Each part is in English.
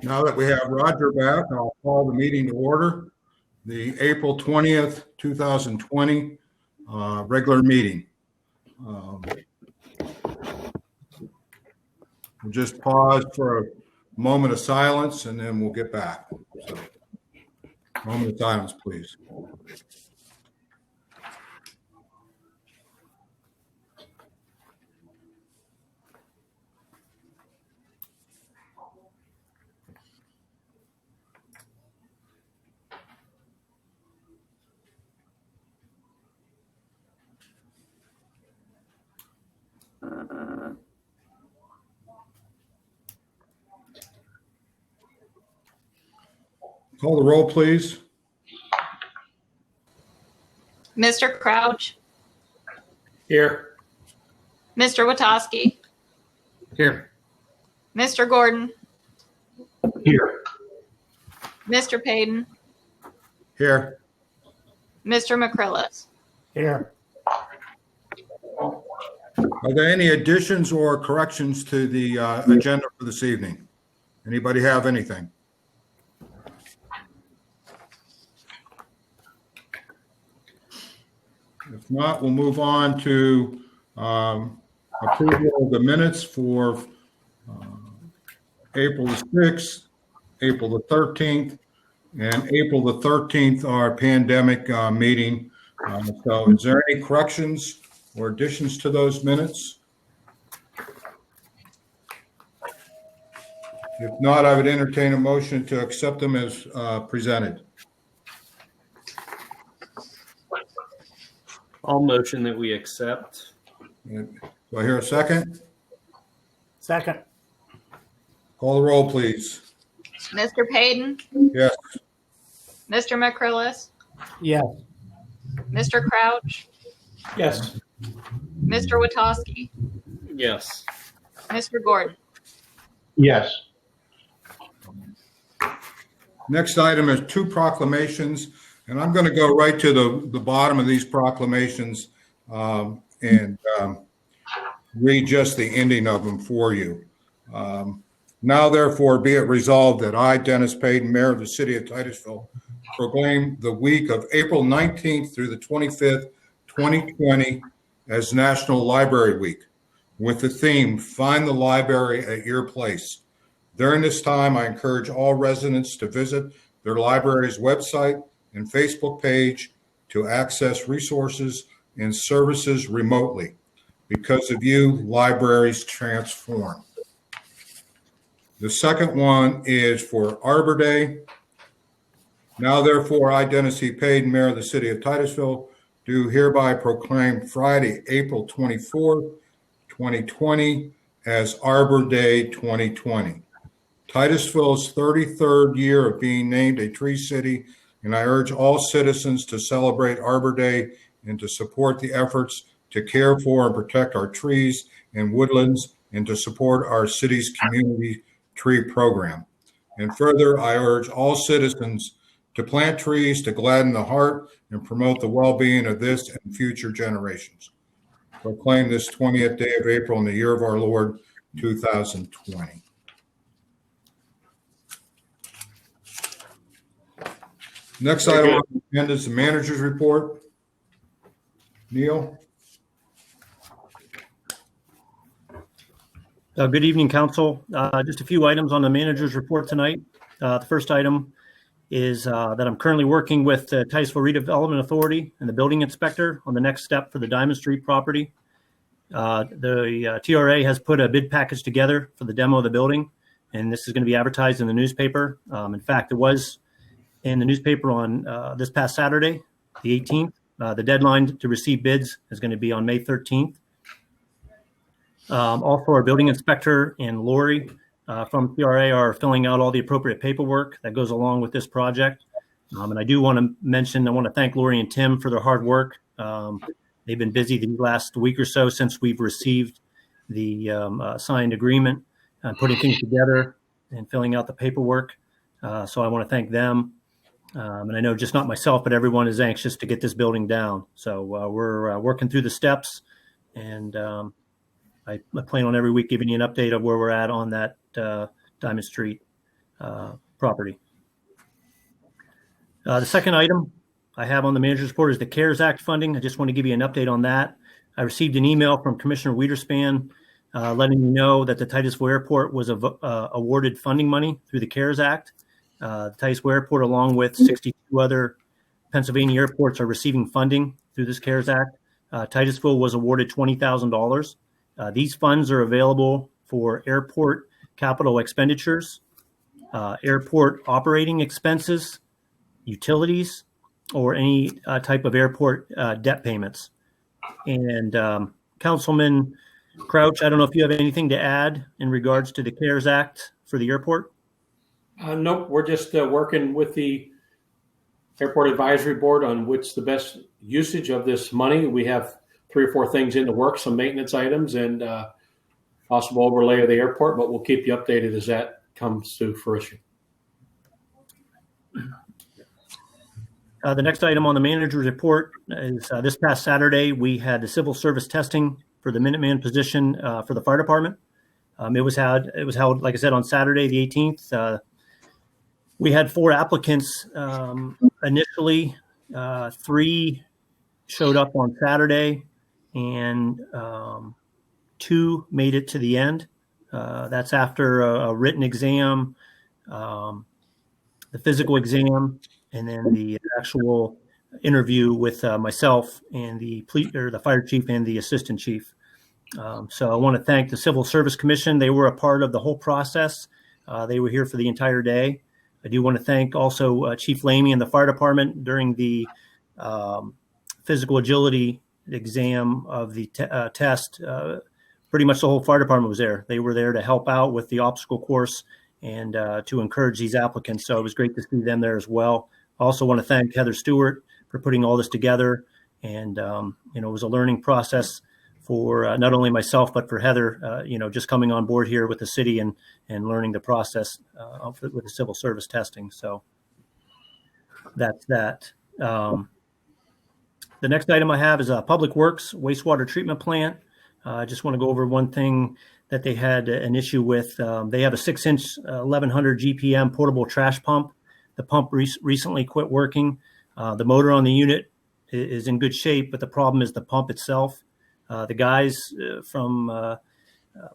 Now that we have Roger back, I'll call the meeting to order. The April 20th, 2020 regular meeting. We'll just pause for a moment of silence and then we'll get back. So, moment of silence, please. Call the roll, please. Mr. Crouch. Here. Mr. Witoski. Here. Mr. Gordon. Here. Mr. Payton. Here. Mr. McCrillis. Here. Are there any additions or corrections to the agenda for this evening? Anybody have anything? If not, we'll move on to approval of the minutes for April the 6th, April the 13th, and April the 13th, our pandemic meeting. So is there any corrections or additions to those minutes? If not, I would entertain a motion to accept them as presented. I'll motion that we accept. Do I hear a second? Second. Call the roll, please. Mr. Payton. Yes. Mr. McCrillis. Yes. Mr. Crouch. Yes. Mr. Witoski. Yes. Mr. Gordon. Yes. Next item is two proclamations, and I'm going to go right to the bottom of these proclamations and read just the ending of them for you. Now, therefore, be it resolved that I, Dennis Payton, Mayor of the City of Titusville, proclaim the week of April 19th through the 25th, 2020 as National Library Week, with the theme, Find the Library at Your Place. During this time, I encourage all residents to visit their library's website and Facebook page to access resources and services remotely. Because of you, libraries transform. The second one is for Arbor Day. Now, therefore, I, Dennis E. Payton, Mayor of the City of Titusville, do hereby proclaim Friday, April 24th, 2020 as Arbor Day 2020. Titusville's 33rd year of being named a tree city, and I urge all citizens to celebrate Arbor Day and to support the efforts to care for and protect our trees and woodlands and to support our city's community tree program. And further, I urge all citizens to plant trees to gladden the heart and promote the well-being of this and future generations. Proclaim this 20th day of April in the year of our Lord, 2020. Next item on the agenda is the manager's report. Neil? Good evening, Council. Just a few items on the manager's report tonight. The first item is that I'm currently working with the Titusville Redevelopment Authority and the building inspector on the next step for the Diamond Street property. The TRA has put a bid package together for the demo of the building, and this is going to be advertised in the newspaper. In fact, it was in the newspaper on this past Saturday, the 18th. The deadline to receive bids is going to be on May 13th. Also, our building inspector and Lori from TRA are filling out all the appropriate paperwork that goes along with this project. And I do want to mention, I want to thank Lori and Tim for their hard work. They've been busy the last week or so since we've received the signed agreement, putting things together and filling out the paperwork. So I want to thank them. And I know just not myself, but everyone is anxious to get this building down. So we're working through the steps, and I plan on every week giving you an update of where we're at on that Diamond Street property. The second item I have on the manager's report is the CARES Act funding. I just want to give you an update on that. I received an email from Commissioner Wiederspan letting me know that the Titusville Airport was awarded funding money through the CARES Act. The Titusville Airport, along with 62 other Pennsylvania airports, are receiving funding through this CARES Act. Titusville was awarded $20,000. These funds are available for airport capital expenditures, airport operating expenses, utilities, or any type of airport debt payments. And Councilman Crouch, I don't know if you have anything to add in regards to the CARES Act for the airport? Nope, we're just working with the Airport Advisory Board on what's the best usage of this money. We have 3 or 4 things in the works, some maintenance items and possible overlay of the airport, but we'll keep you updated as that comes to fruition. The next item on the manager's report is this past Saturday, we had the civil service testing for the Minuteman position for the fire department. It was held, like I said, on Saturday, the 18th. We had 4 applicants initially. 3 showed up on Saturday, and 2 made it to the end. That's after a written exam, the physical exam, and then the actual interview with myself and the fire chief and the assistant chief. So I want to thank the Civil Service Commission. They were a part of the whole process. They were here for the entire day. I do want to thank also Chief Lamy and the fire department during the physical agility exam of the test. Pretty much the whole fire department was there. They were there to help out with the obstacle course and to encourage these applicants. So it was great to see them there as well. I also want to thank Heather Stewart for putting all this together. And, it was a learning process for not only myself, but for Heather, just coming on board here with the city and learning the process with the civil service testing. So that's that. The next item I have is Public Works wastewater treatment plant. I just want to go over one thing that they had an issue with. They have a 6-inch 1100 GPM portable trash pump. The pump recently quit working. The motor on the unit is in good shape, but the problem is the pump itself. The guys from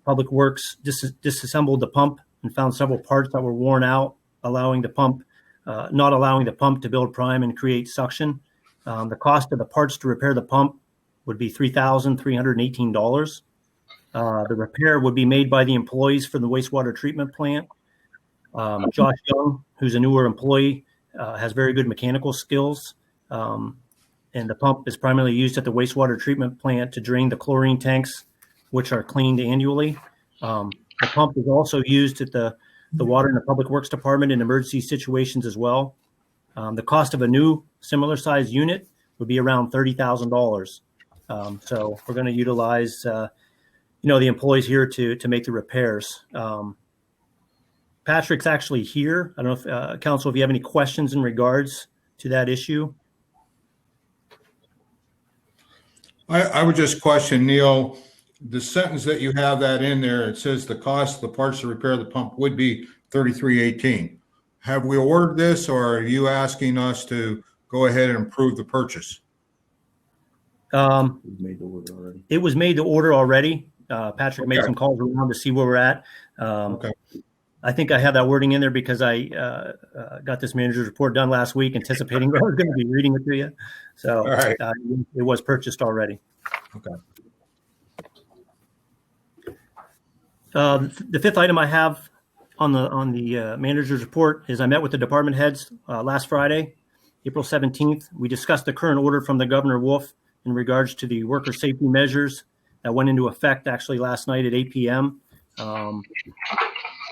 Public Works disassembled the pump and found several parts that were worn out, not allowing the pump to build prime and create suction. The cost of the parts to repair the pump would be $3,318. The repair would be made by the employees from the wastewater treatment plant. Josh Young, who's a newer employee, has very good mechanical skills. And the pump is primarily used at the wastewater treatment plant to drain the chlorine tanks, which are cleaned annually. The pump is also used at the water and the Public Works Department in emergency situations as well. The cost of a new similar size unit would be around $30,000. So we're going to utilize, the employees here to make the repairs. Patrick's actually here. I don't know if council, if you have any questions in regards to that issue. I would just question, Neil, the sentence that you have that in there, it says the cost of the parts to repair the pump would be $33.18. Have we ordered this, or are you asking us to go ahead and approve the purchase? It was made to order already. Patrick made Okay. some calls around to see where we're at. Okay. I think I have that wording in there because I got this manager's report done last week, anticipating I was going to be reading it to you. So All right. it was purchased already. Okay. The fifth item I have on the manager's report is I met with the department heads last Friday, April 17th. We discussed the current order from the Governor Wolf in regards to the worker safety measures that went into effect actually last night at 8 p.m.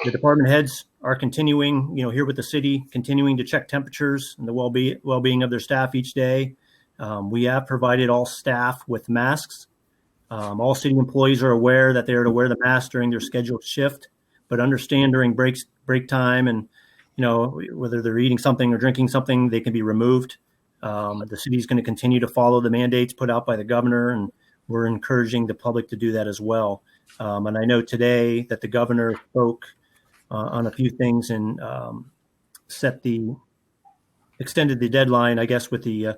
The department heads are continuing, here with the city, continuing to check temperatures and the well-being of their staff each day. We have provided all staff with masks. All city employees are aware that they are to wear the mask during their scheduled shift, but understand during break time and, whether they're eating something or drinking something, they can be removed. The city is going to continue to follow the mandates put out by the governor, and we're encouraging the public to do that as well. And I know today that the governor spoke on a few things and extended the deadline, I guess, with the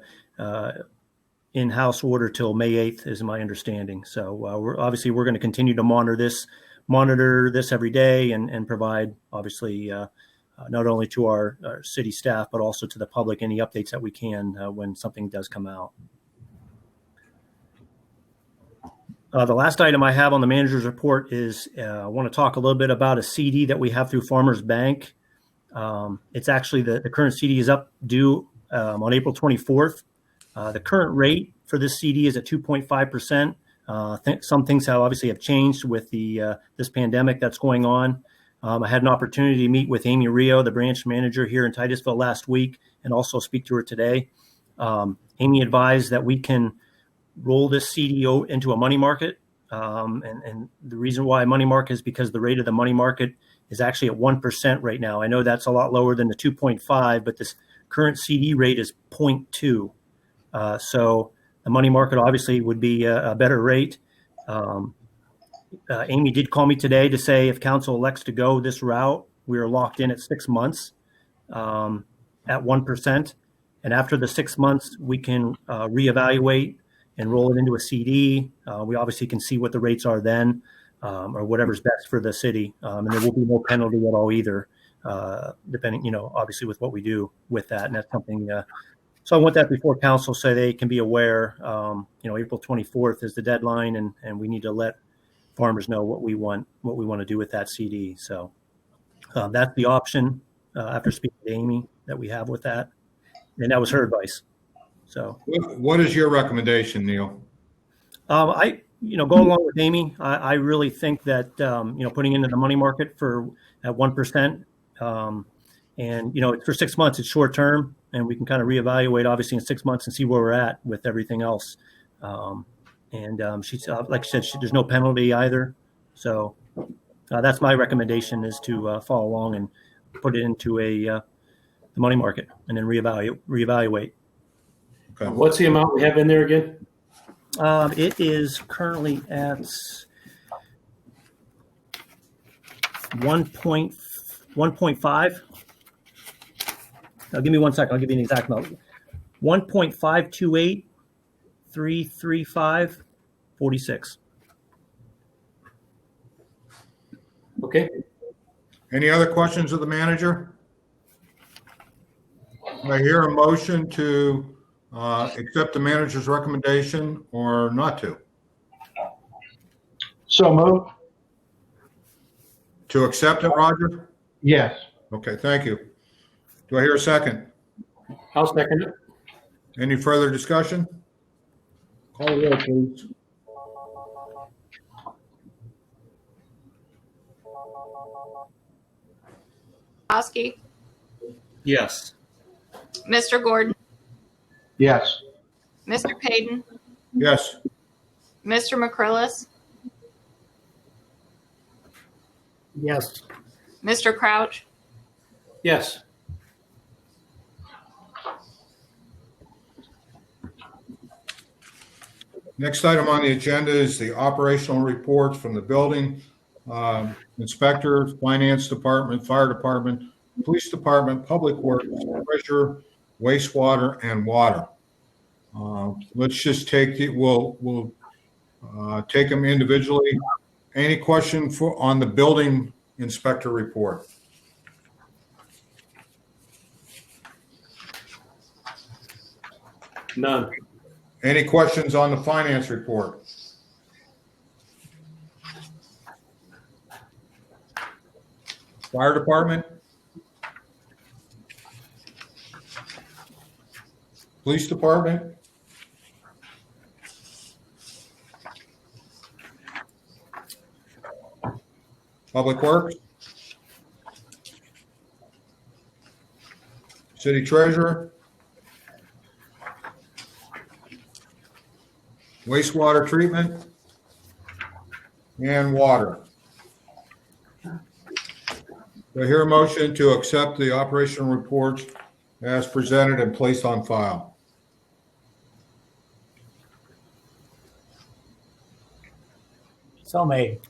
in-house order till May 8th is my understanding. So we're going to continue to monitor this every day and provide, obviously, not only to our city staff, but also to the public, any updates that we can when something does come out. The last item I have on the manager's report is I want to talk a little bit about a CD that we have through Farmers Bank. It's actually the current CD is up due on April 24th. The current rate for this CD is at 2.5%. Some things obviously have changed with this pandemic that's going on. I had an opportunity to meet with Amy Rio, the branch manager here in Titusville last week, and also speak to her today. Amy advised that we can roll this CD into a money market. And the reason why money market is because the rate of the money market is actually at 1% right now. I know that's a lot lower than the 2.5, but this current CD rate is 0.2. So the money market obviously would be a better rate. Amy did call me today to say if council elects to go this route, we are locked in at 6 months at 1%. And after the 6 months, we can reevaluate and roll it into a CD. We obviously can see what the rates are then, or whatever's best for the city. And there will be no penalty at all either, depending, obviously with what we do with that. And that's something, so I want that before council so they can be aware, April 24th is the deadline, and we need to let farmers know what we want to do with that CD. So that's the option after speaking to Amy that we have with that. And that was her advice. So What is your recommendation, Neil? I go along with Amy. I really think that, putting into the money market at 1%, and, for 6 months, it's short term, and we can kind of reevaluate obviously in 6 months and see where we're at with everything else. She's like I said, there's no penalty either. So that's my recommendation, is to follow along and put it into the money market and then reevaluate. Okay. What's the amount we have in there again? It is currently at 1.5. Now, give me 1 second. I'll give you an exact amount. 1.528335.46. Okay. Any other questions of the manager? I hear a motion to accept the manager's recommendation or not to. So moved. To accept it, Roger? Yes. Okay, thank you. Do I hear a second? I'll second it. Any further discussion? Call the roll, please. Oski, Yes. Mr. Gordon, Yes. Mr. Payton, Yes. Mr. McCrillis, Yes. Mr. Crouch, Yes. Next item on the agenda is the operational reports from the building inspector, finance department, fire department, police department, public works, treasurer, wastewater, and water. Let's just we'll take them individually. Any question on the building inspector report? None. Any questions on the finance report? Fire department? Police department? Public works? City treasurer? Wastewater treatment? And water. Do I hear a motion to accept the operational reports as presented and placed on file? So made.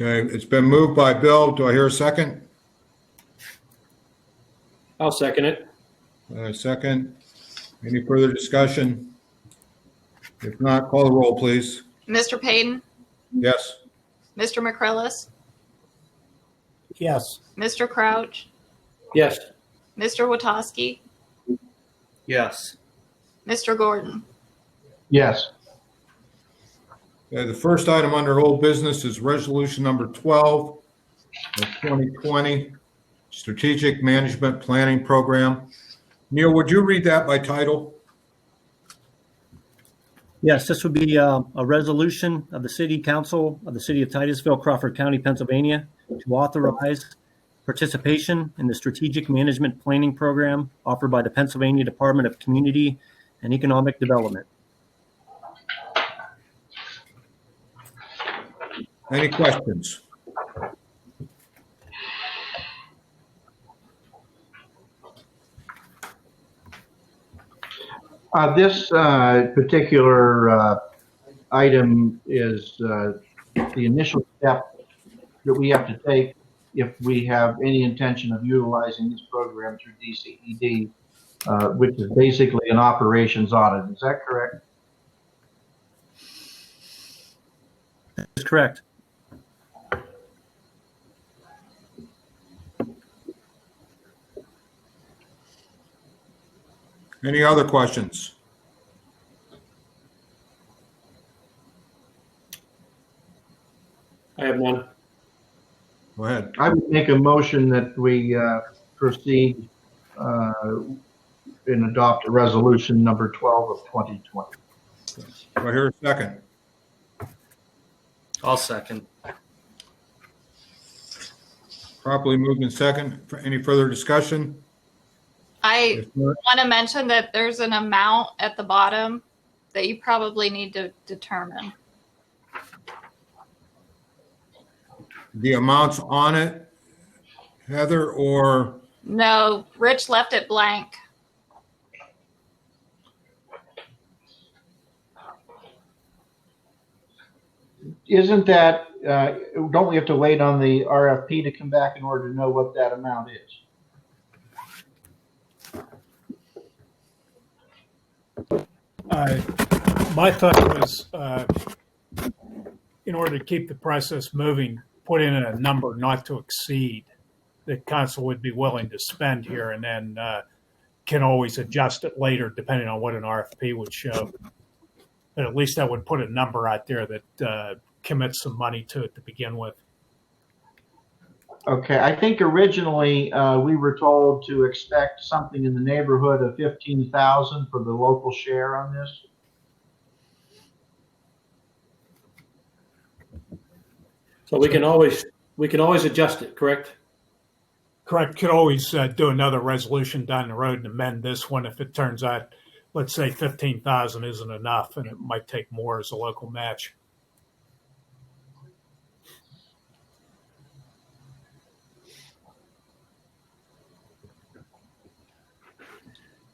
Okay, it's been moved by Bill. Do I hear a second? I'll second it. Second. Any further discussion? If not, call the roll, please. Mr. Payton, Yes. Mr. McCrillis, Yes. Mr. Crouch, Yes. Mr. Witowski, Yes. Mr. Gordon. Yes. Okay, the first item under old business is resolution number 12 of 2020, Strategic Management Planning Program. Neil, would you read that by title? Yes, this would be a resolution of the City Council of the City of Titusville, Crawford County, Pennsylvania, to authorize participation in the Strategic Management Planning Program offered by the Pennsylvania Department of Community and Economic Development. Any questions? This particular item is the initial step that we have to take if we have any intention of utilizing this program through DCED, which is basically an operations audit. Is that correct? That's correct. Any other questions? I have none. Go ahead. I would make a motion that we proceed and adopt a resolution number 12 of 2020. Do I hear a second? I'll second. Properly moved in second. For any further discussion? I If not, want to mention that there's an amount at the bottom that you probably need to determine. the amounts on it, Heather, or No, Rich left it blank. Isn't that, don't we have to wait on the RFP to come back in order to know what that amount is? My thought was, in order to keep the process moving, put in a number not to exceed that council would be willing to spend here, and then can always adjust it later depending on what an RFP would show. But at least that would put a number out there that commits some money to it to begin with. Okay, I think originally we were told to expect something in the neighborhood of 15,000 for the local share on this. So we can always adjust it, correct? Correct. Could always do another resolution down the road and amend this one if it turns out, let's say 15,000 isn't enough and it might take more as a local match.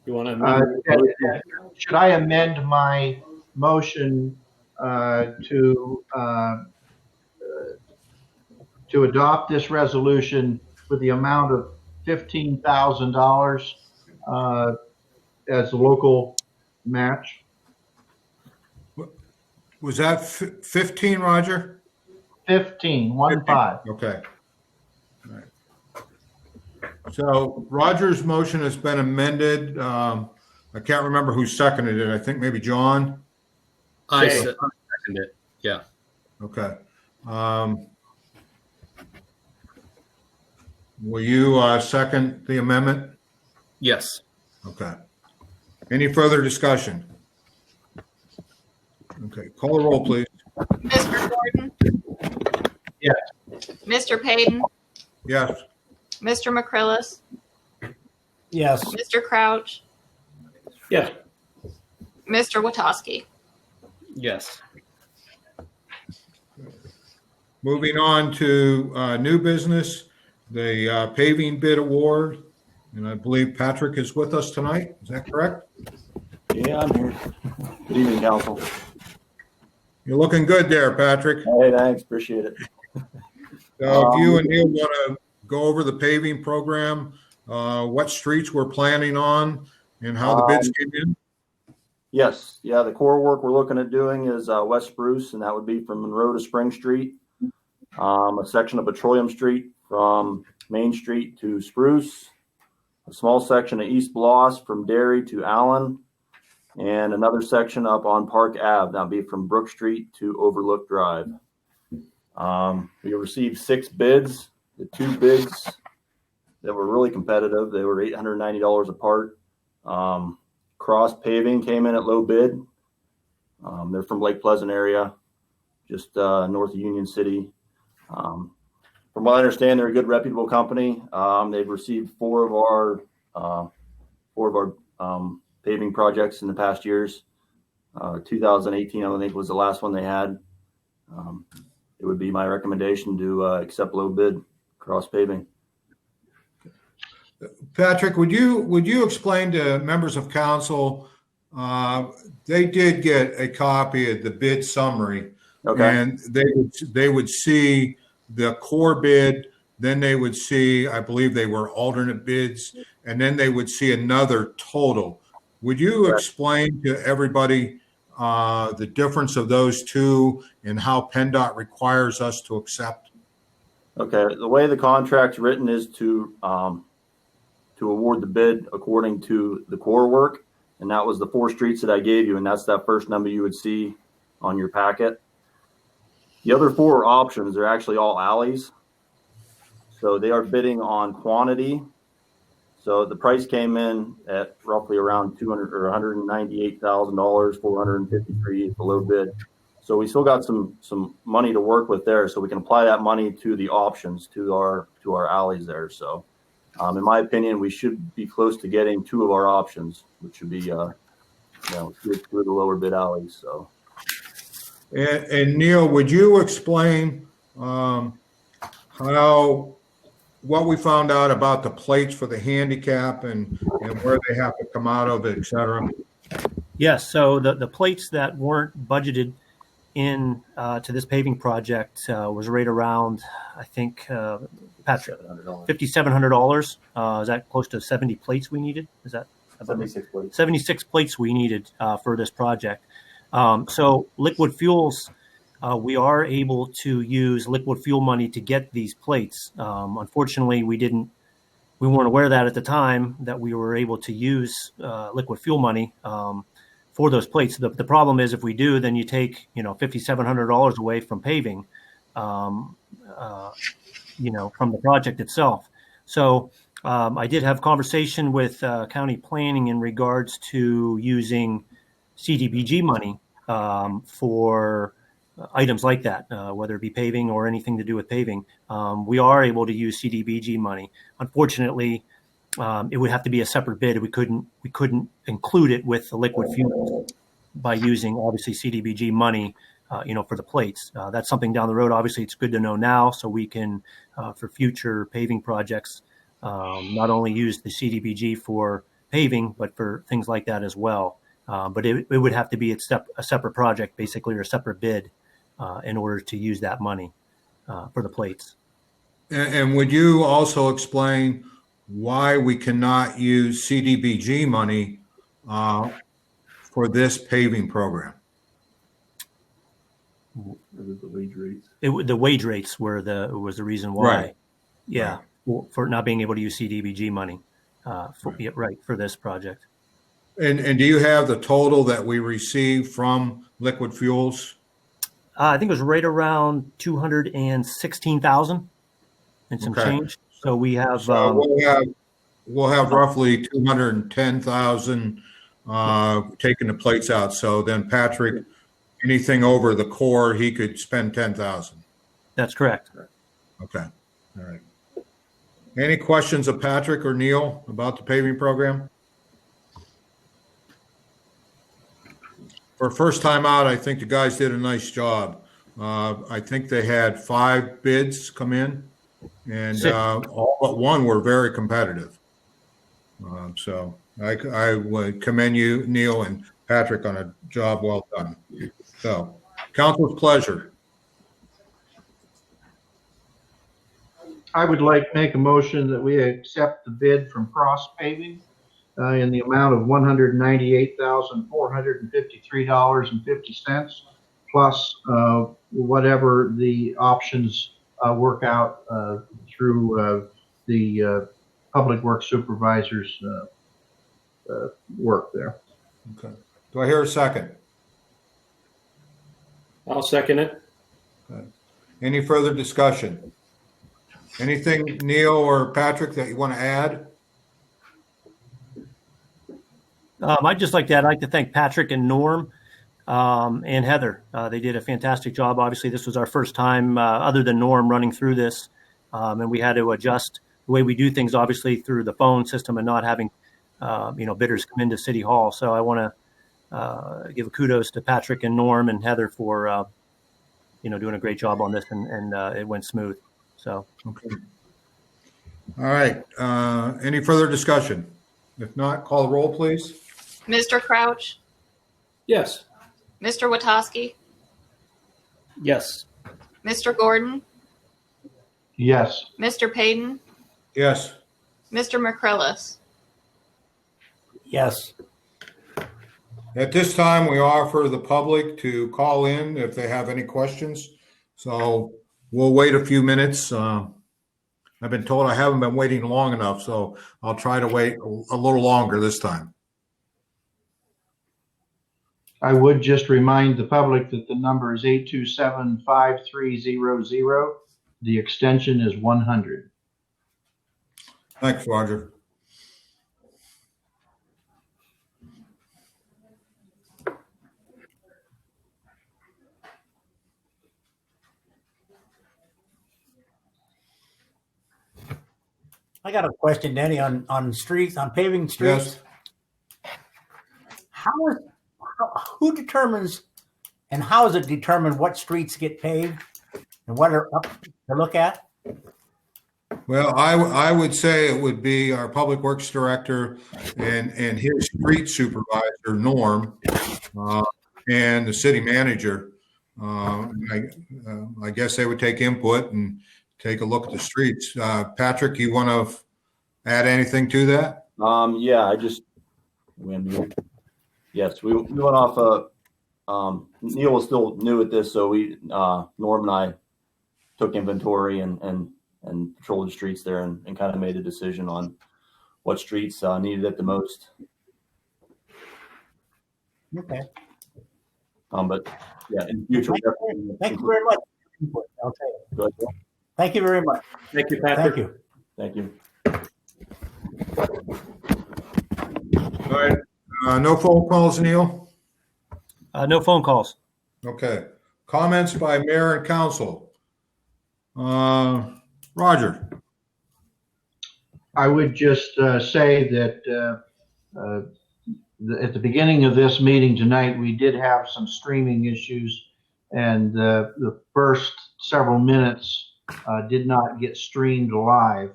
You want to? Should I amend my motion to adopt this resolution with the amount of $15,000 as the local match? Was that 15, Roger? 15. Okay. All right. So Roger's motion has been amended. I can't remember who seconded it. I think maybe John. I Okay. second it. Yeah. Okay. Will you second the amendment? Yes. Okay. Any further discussion? Okay, call the roll, please. Mr. Gordon? Yes. Mr. Payton? Yes. Mr. McCrillis? Yes. Mr. Crouch? Yes. Mr. Witowski? Yes. Moving on to new business, the paving bid award. And I believe Patrick is with us tonight. Is that correct? Yeah, I'm here. Good evening, council. You're looking good there, Patrick. Hey, thanks. Appreciate it. So if you and Neil want to go over the paving program, what streets we're planning on and how the bids came in? Yes. Yeah, the core work we're looking at doing is West Spruce, and that would be from Monroe to Spring Street. A section of Petroleum Street from Main Street to Spruce. A small section of East Bloss from Dairy to Allen. And another section up on Park Ave. That'll be from Brook Street to Overlook Drive. We received 6 bids. The 2 bids that were really competitive, they were $890 apart. Cross Paving came in at low bid. They're from Lake Pleasant area, just north of Union City. From what I understand, they're a good, reputable company. They've received 4 of our paving projects in the past years. 2018, I think, was the last one they had. It would be my recommendation to accept low bid Cross Paving. Patrick, would you explain to members of council, they did get a copy of the bid summary. Okay. And they would see the core bid, then they would see, I believe they were alternate bids, and then they would see another total. Would you explain to everybody the difference of those two and how PennDOT requires us to accept? Okay. The way the contract's written is to award the bid according to the core work, and that was the 4 streets that I gave you, and that's that first number you would see on your packet. The other 4 options are actually all alleys. So they are bidding on quantity. So the price came in at roughly around $200 or $198,000, 453 at the low bid. So we still got some money to work with there, so we can apply that money to the options, to our alleys there. So in my opinion, we should be close to getting 2 of our options, which would be 2 of the lower bid alleys. So. And Neil, would you explain what we found out about the plates for the handicap and where they have to come out of, et cetera? Yes. So the plates that weren't budgeted in to this paving project was right around, I think, Patrick, $5,700. Is that close to 70 plates we needed? Is that 76 plates. 76 plates we needed for this project. So liquid fuels, we are able to use liquid fuel money to get these plates. Unfortunately, we weren't aware of that at the time, that we were able to use liquid fuel money for those plates. The problem is, if we do, then you take $5,700 away from paving, from the project itself. So I did have conversation with county planning in regards to using CDBG money for items like that, whether it be paving or anything to do with paving. We are able to use CDBG money. Unfortunately, it would have to be a separate bid. We couldn't include it with the liquid fuel by using, obviously, CDBG money, for the plates. That's something down the road. Obviously, it's good to know now, so we can, for future paving projects, not only use the CDBG for paving, but for things like that as well. But it would have to be a separate project, basically, or a separate bid in order to use that money for the plates. And would you also explain why we cannot use CDBG money for this paving program? The wage rates. The wage rates was the reason why. Right. Yeah, for not being able to use CDBG money for this project. And do you have the total that we received from Liquid Fuels? I think it was right around 216,000 and some change. So we have. So we'll have roughly 210,000 taking the plates out. So then Patrick, anything over the core, he could spend 10,000. That's correct. Okay. All right. Any questions of Patrick or Neil about the paving program? For first time out, I think the guys did a nice job. I think they had 5 bids come in, and all but one were very competitive. So I would commend you, Neil and Patrick, on a job well done. So, council's pleasure. I would like to make a motion that we accept the bid from Cross Paving in the amount of $198,453.50 plus whatever the options work out through the Public Works Supervisor's work there. Okay. Do I hear a second? I'll second it. Any further discussion? Anything, Neil or Patrick, that you want to add? I'd just like to add, I'd like to thank Patrick and Norm and Heather. They did a fantastic job. Obviously, this was our first time, other than Norm, running through this, and we had to adjust the way we do things, obviously, through the phone system and not having, bidders come into City Hall. So I want to give kudos to Patrick and Norm and Heather for, doing a great job on this, and it went smooth. So. Okay. All right. Any further discussion? If not, call the roll, please. Mr. Crouch, Yes. Mr. Witowski, Yes. Mr. Gordon, Yes. Mr. Payton, Yes. Mr. McCrillis. Yes. At this time, we offer the public to call in if they have any questions. So we'll wait a few minutes. I've been told I haven't been waiting long enough, so I'll try to wait a little longer this time. I would just remind the public that the number is 827-5300. The extension is 100. Thanks, Roger. I got a question, Danny, on streets, on paving streets. Yes. Who determines and how is it determined what streets get paved and what are up to look at? Well, I would say it would be our Public Works Director and his street supervisor, Norm, and the city manager. I guess they would take input and take a look at the streets. Patrick, you want to add anything to that? Yes, we went off Neil was still new at this, so Norm and I took inventory and patrolled the streets there and kind of made a decision on what streets needed it the most. Okay. But yeah, in future. Thank you very much. I'll tell you. Go ahead. Thank you very much. Thank you, Patrick. Thank you. Thank you. All right. No phone calls, Neil? No phone calls. Okay. Comments by mayor and council. Roger. I would just say that at the beginning of this meeting tonight, we did have some streaming issues, and the first several minutes did not get streamed live.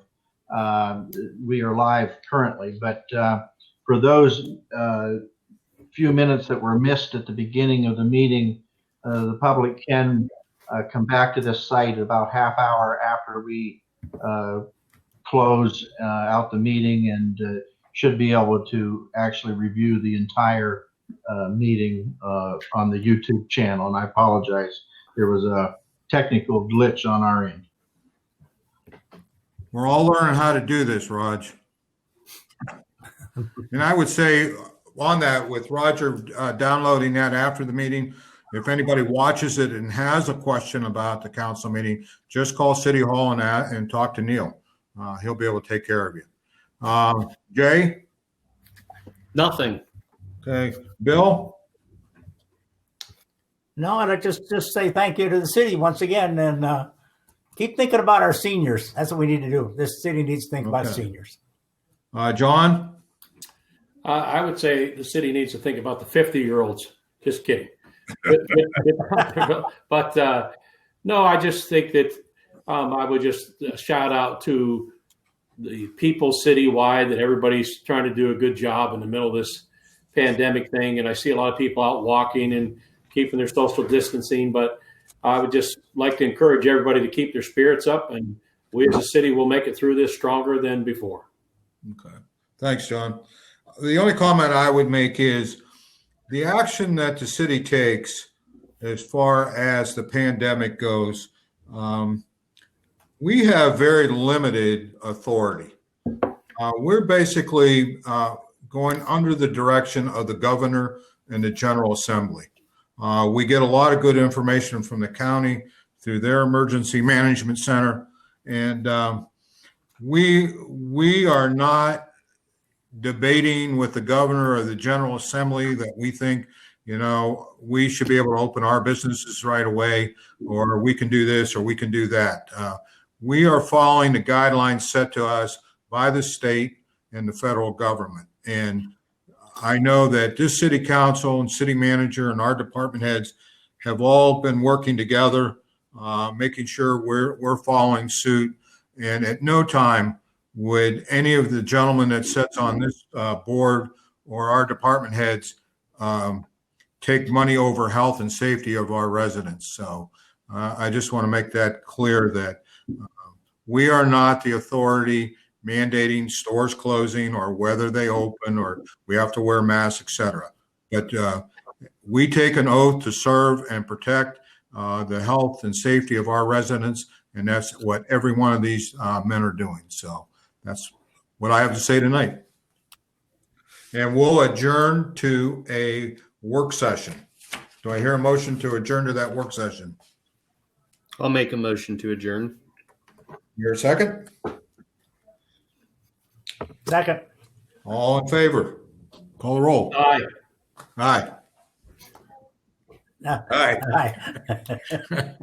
We are live currently, but for those few minutes that were missed at the beginning of the meeting, the public can come back to this site about half hour after we close out the meeting and should be able to actually review the entire meeting on the YouTube channel. And I apologize, there was a technical glitch on our end. We're all learning how to do this, Raj. And I would say on that, with Roger downloading that after the meeting, if anybody watches it and has a question about the council meeting, just call City Hall and talk to Neil. He'll be able to take care of you. Jay? Nothing. Okay. Bill? No, and I just say thank you to the city once again, and keep thinking about our seniors. That's what we need to do. This city needs to think about seniors. John? I would say the city needs to think about the 50-year-olds. Just kidding. But no, I just think that I would just shout out to the people citywide that everybody's trying to do a good job in the middle of this pandemic thing. And I see a lot of people out walking and keeping their social distancing. But I would just like to encourage everybody to keep their spirits up. And we as a city will make it through this stronger than before. Okay. Thanks, John. The only comment I would make is the action that the city takes as far as the pandemic goes, we have very limited authority. We're basically going under the direction of the governor and the General Assembly. We get a lot of good information from the county through their emergency management center. And we are not debating with the governor or the General Assembly that we think, we should be able to open our businesses right away, or we can do this, or we can do that. We are following the guidelines set to us by the state and the federal government. And I know that this city council and city manager and our department heads have all been working together, making sure we're following suit. And at no time would any of the gentlemen that sits on this board or our department heads take money over health and safety of our residents. So I just want to make that clear that we are not the authority mandating stores closing or whether they open or we have to wear masks, etc. But we take an oath to serve and protect the health and safety of our residents, and that's what every one of these men are doing. So that's what I have to say tonight. And we'll adjourn to a work session. Do I hear a motion to adjourn to that work session? I'll make a motion to adjourn. You're a second? Second. All in favor? Call the roll. Aye. Aye. No. Aye. Aye.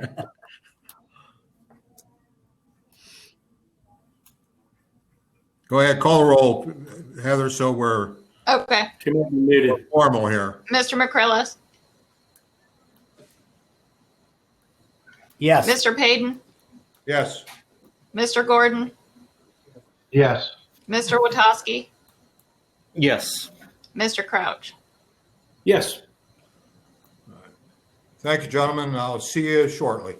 Go ahead, call the roll, Heather, so we're Okay. Muted. formal here. Mr. McCrillis, Yes. Mr. Payton, Yes. Mr. Gordon, Yes. Mr. Witoski, Yes. Mr. Crouch. Yes. Thank you, gentlemen. I'll see you shortly.